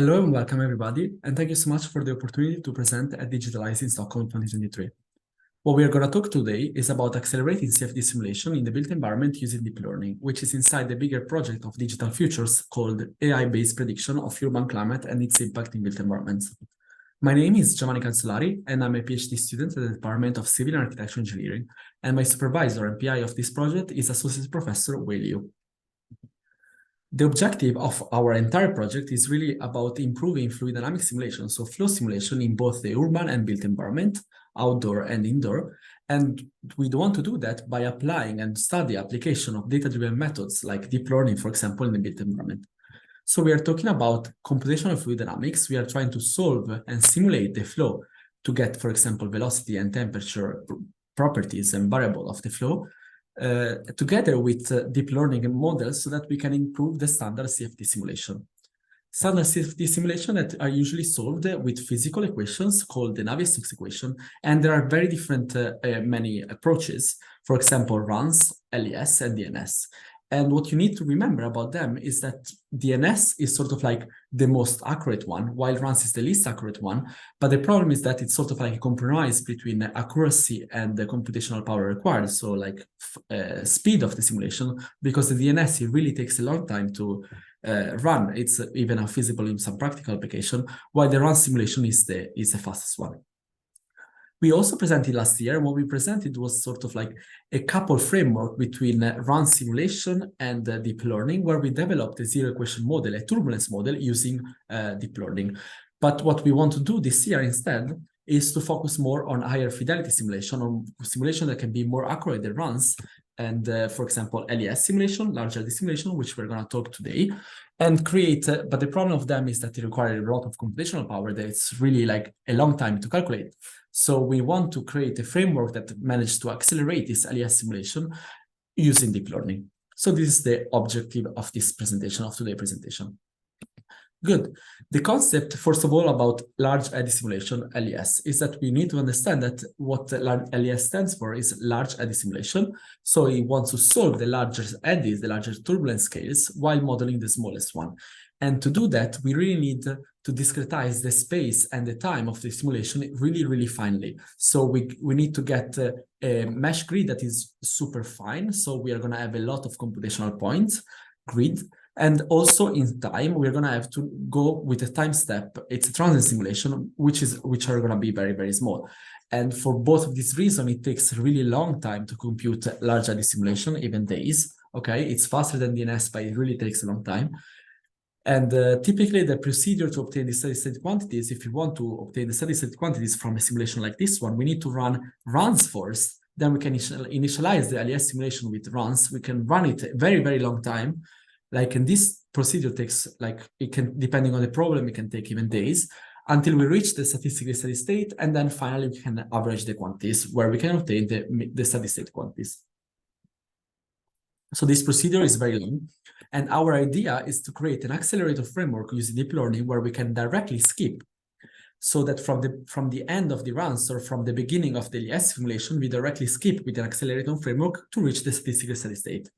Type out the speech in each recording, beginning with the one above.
Hello and welcome everybody, and thank you so much for the opportunity to present at Digitalize in Stockholm 2023. What we are going to talk today is about accelerating CFD simulation in the built environment using deep learning, which is inside the bigger project of digital futures called AI-based prediction of urban climate and its impact in built environments. My name is Giovanni Cancelari, and I'm a PhD student at the Department of Civil and Architecture Engineering, and my supervisor and PI of this project is Associate Professor Wei Liu. The objective of our entire project is really about improving fluid dynamic simulation, so flow simulation in both the urban and built environment, outdoor and indoor. And we want to do that by applying and study application of data-driven methods like deep learning, for example, in the built environment. So we are talking about computational fluid dynamics. We are trying to solve and simulate the flow to get, for example, velocity and temperature properties and variable of the flow, together with deep learning models so that we can improve the standard CFD simulation. Standard CFD simulation that are usually solved with physical equations called the Navier-Stokes equation, and there are very different many approaches, for example, RANS, LES, and DNS. And what you need to remember about them is that DNS is sort of like the most accurate one, while RANS is the least accurate one. But the problem is that it's sort of like a compromise between accuracy and the computational power required. So like speed of the simulation, because the DNS, it really takes a long time to run. It's even feasible in some practical application, while the RANS simulation is the fastest one. We also presented last year, and what we presented was sort of like a couple framework between RAN simulation and deep learning, where we developed a zero equation model, a turbulence model using deep learning. But what we want to do this year instead is to focus more on higher fidelity simulation, on simulation that can be more accurate than RANs, and for example, LES simulation, large LD simulation, which we're going to talk today, and create, but the problem of them is that they require a lot of computational power that it's really like a long time to calculate. So we want to create a framework that manages to accelerate this LES simulation using deep learning. So this is the objective of this presentation, of today's presentation. Good. The concept, first of all, about large eddy simulation, LES, is that we need to understand that what LES stands for is large eddy simulation. So it wants to solve the larger eddies, the larger turbulence scales, while modeling the smallest one. And to do that, we really need to discretize the space and the time of the simulation really, really finely. So we need to get a mesh grid that is super fine. So we are going to have a lot of computational points, grid. And also in time, we're going to have to go with a time step. It's a transient simulation, which are going to be very, very small. And for both of these reasons, it takes a really long time to compute large eddy simulation, even days. Okay, it's faster than DNS, but it really takes a long time. And typically, the procedure to obtain the steady-state quantities, if you want to obtain the steady-state quantities from a simulation like this one, we need to run RANs first. Then we can initialize the LES simulation with RANs. We can run it a very, very long time. Like, and this procedure takes, like, it can, depending on the problem, it can take even days until we reach the statistically steady state. And then finally, we can average the quantities where we can obtain the steady-state quantities. So this procedure is very long. And our idea is to create an accelerator framework using deep learning where we can directly skip, so that from the end of the runs or from the beginning of the LES simulation, we directly skip with an accelerator framework to reach the statistical steady state.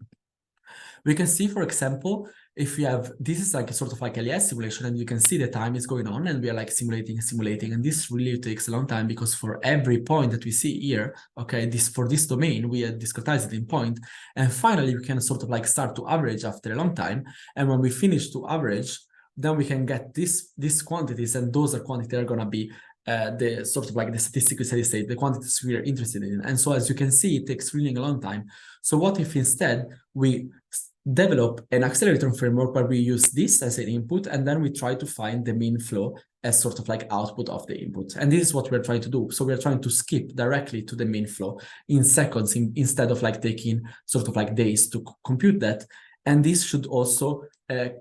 We can see, for example, if we have, this is like a sort of like a LES simulation, and you can see the time is going on and we are like simulating, and this really takes a long time because for every point that we see here, okay, for this domain, we discretize it in point, and finally we can sort of like start to average after a long time, and when we finish to average, then we can get these quantities, and those are quantities that are going to be the sort of like the statistical steady state, the quantities we are interested in. And so as you can see, it takes really a long time. So what if instead we develop an accelerator framework where we use this as an input, and then we try to find the mean flow as sort of like output of the input. And this is what we're trying to do. So we're trying to skip directly to the mean flow in seconds instead of like taking sort of like days to compute that. And this should also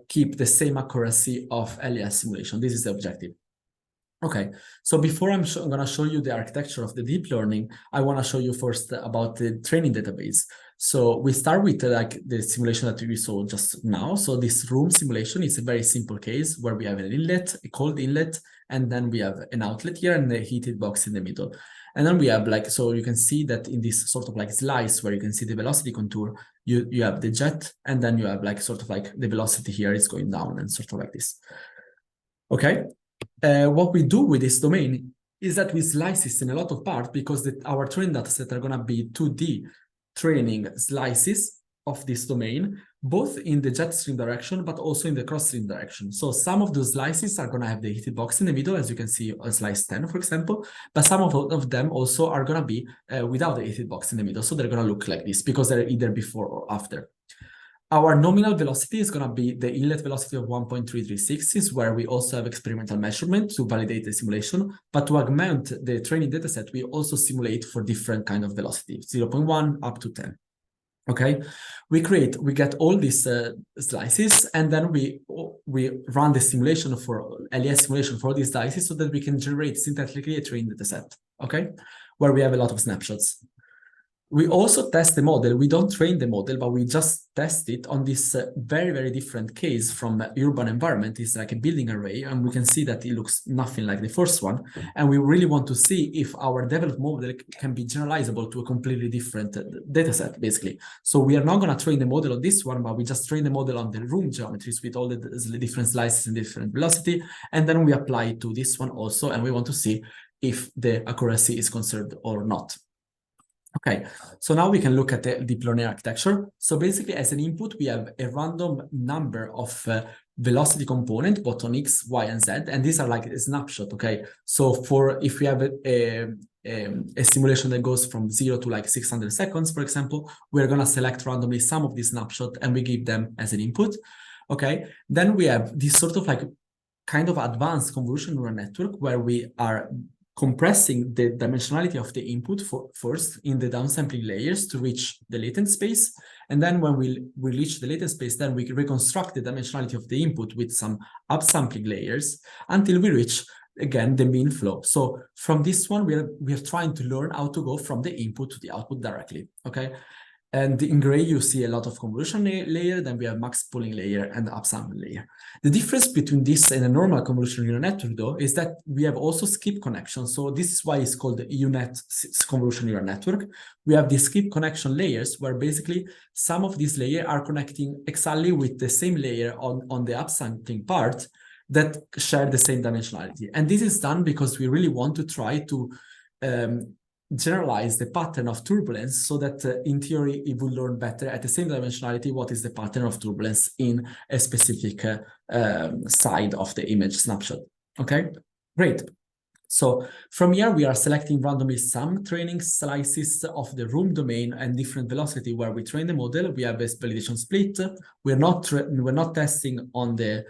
keep the same accuracy of LES simulation. This is the objective. Okay, so before I'm going to show you the architecture of the deep learning, I want to show you first about the training database. So we start with like the simulation that we saw just now. So this room simulation is a very simple case where we have an inlet, a cold inlet, and then we have an outlet here and a heated box in the middle. And then we have like, so you can see that in this sort of like slice where you can see the velocity contour, you have the jet, and then you have like sort of like the velocity here is going down and sort of like this. Okay. What we do with this domain is that we slice this in a lot of parts because our training dataset are going to be 2D training slices of this domain, both in the jet stream direction, but also in the cross stream direction. So some of those slices are going to have the heated box in the middle, as you can see on slice 10, for example, but some of them also are going to be without the heated box in the middle. So they're going to look like this because they're either before or after. Our nominal velocity is going to be the inlet velocity of 1.336, is where we also have experimental measurement to validate the simulation. But to augment the training dataset, we also simulate for different kind of velocity, 0.1 up to 10. Okay, we get all these slices, and then we run the simulation for LES simulation for these slices so that we can generate synthetically a training dataset. Okay, where we have a lot of snapshots. We also test the model. We don't train the model, but we just test it on this very, very different case from urban environment. It's like a building array, and we can see that it looks nothing like the first one. And we really want to see if our developed model can be generalizable to a completely different data set, basically. So we are not going to train the model on this one, but we just train the model on the room geometries with all the different slices and different velocity. And then we apply it to this one also, and we want to see if the accuracy is conserved or not. Okay, so now we can look at the deep learning architecture. So basically, as an input, we have a random number of velocity component, both on X, Y, and Z, and these are like a snapshot, okay? So if we have a simulation that goes from 0 to like 600 seconds, for example, we're gonna select randomly some of these snapshots and we give them as an input, okay? Then we have this sort of like kind of advanced convolutional neural network where we are compressing the dimensionality of the input first in the downsampling layers to reach the latent space. And then when we reach the latent space, then we reconstruct the dimensionality of the input with some upsampling layers until we reach, again, the mean flow. So from this one, we are trying to learn how to go from the input to the output directly, okay? And in gray, you see a lot of convolution layer, then we have max pooling layer and upsample layer. The difference between this and a normal convolutional neural network, though, is that we have also skip connections. So this is why it's called the UNet convolutional neural network. We have these skip connection layers where basically some of these layers are connecting exactly with the same layer on the upsampling part that share the same dimensionality. And this is done because we really want to try to generalize the pattern of turbulence so that in theory it will learn better at the same dimensionality what is the pattern of turbulence in a specific side of the image snapshot. Okay, great. So from here we are selecting randomly some training slices of the room domain and different velocity where we train the model. We have a validation split. We're not testing on the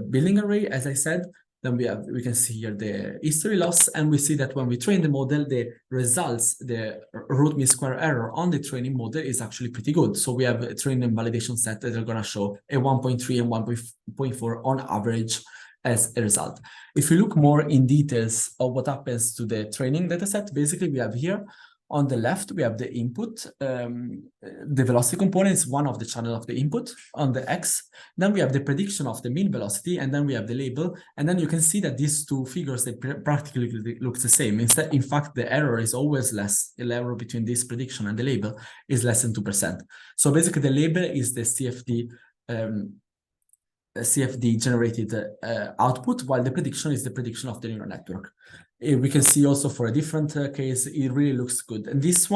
building array, as I said. Then we can see here the history loss, and we see that when we train the model, the results, the root mean square error on the training model is actually pretty good. So we have a training and validation set that are going to show a 1.3 and 1.4 on average as a result. If you look more in details of what happens to the training dataset, basically we have here on the left, we have the input, the velocity component is one of the channel of the input on the X. Then we have the prediction of the mean velocity, and then we have the label. And then you can see that these two figures, they practically look the same. Instead, in fact, the error is always less. The error between this prediction and the label is less than 2%. So basically the label is the CFD generated output, while the prediction is the prediction of the neural network. We can see also for a different case, it really looks good. And these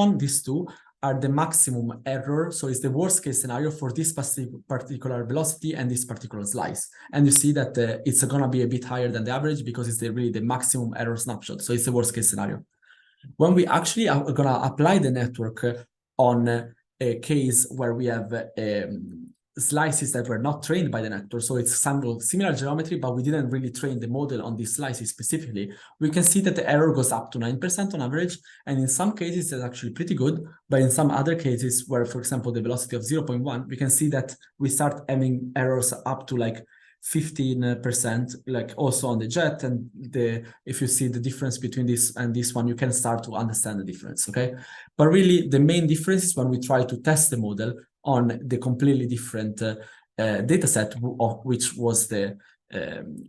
two are the maximum error. So it's the worst case scenario for this particular velocity and this particular slice. And you see that it's going to be a bit higher than the average because it's really the maximum error snapshot. So it's the worst case scenario. When we actually are going to apply the network on a case where we have slices that were not trained by the network, so it's some similar geometry, but we didn't really train the model on these slices specifically, we can see that the error goes up to 9% on average, and in some cases it's actually pretty good, but in some other cases where, for example, the velocity of 0.1, we can see that we start having errors up to like 15%, like also on the jet, and if you see the difference between this and this one, you can start to understand the difference, okay? But really, the main difference is when we try to test the model on the completely different data set, which was the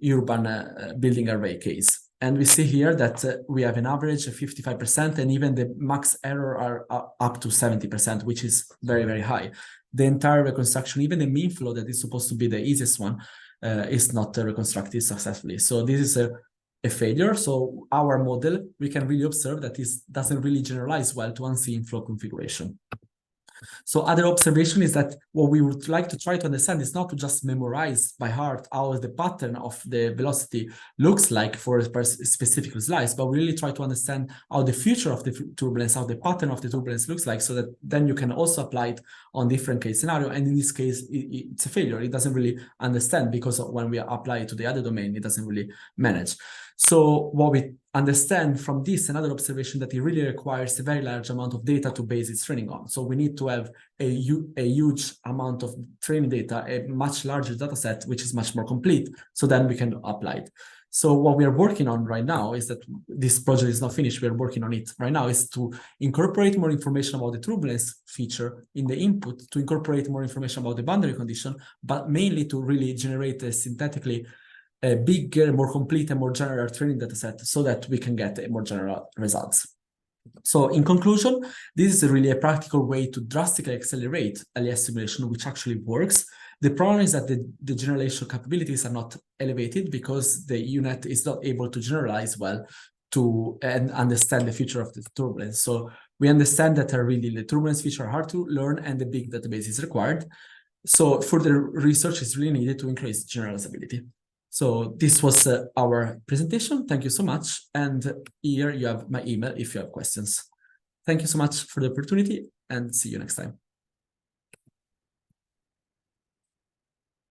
urban building array case. And we see here that we have an average of 55%, and even the max error are up to 70%, which is very, very high. the entire reconstruction, even the mean flow that is supposed to be the easiest one, is not reconstructed successfully. So this is a failure. So our model, we can really observe that this doesn't really generalize well to unseen flow configuration. So other observation is that what we would like to try to understand is not to just memorize by heart how the pattern of the velocity looks like for a specific slice, but we really try to understand how the future of the turbulence, how the pattern of the turbulence looks like, so that then you can also apply it on different case scenario. And in this case, it's a failure. It doesn't really understand, because when we apply it to the other domain, it doesn't really manage. So what we understand from this, another observation, that it really requires a very large amount of data to base its training on. So we need to have a huge amount of training data, a much larger data set, which is much more complete, so then we can apply it. So what we are working on right now is that this project is not finished. We are working on it right now, is to incorporate more information about the turbulence feature in the input, to incorporate more information about the boundary condition, but mainly to really generate a synthetically a bigger, more complete and more general training data set, so that we can get more general results. So in conclusion, this is really a practical way to drastically accelerate LES simulation, which actually works. The problem is that the generalization capabilities are not elevated, because the UNet is not able to generalize well and understand the future of the turbulence. So we understand that really the turbulence feature are hard to learn, and the big database is required. So further research is really needed to increase generalizability. So this was our presentation. Thank you so much. And here you have my email if you have questions. Thank you so much for the opportunity, and see you next time.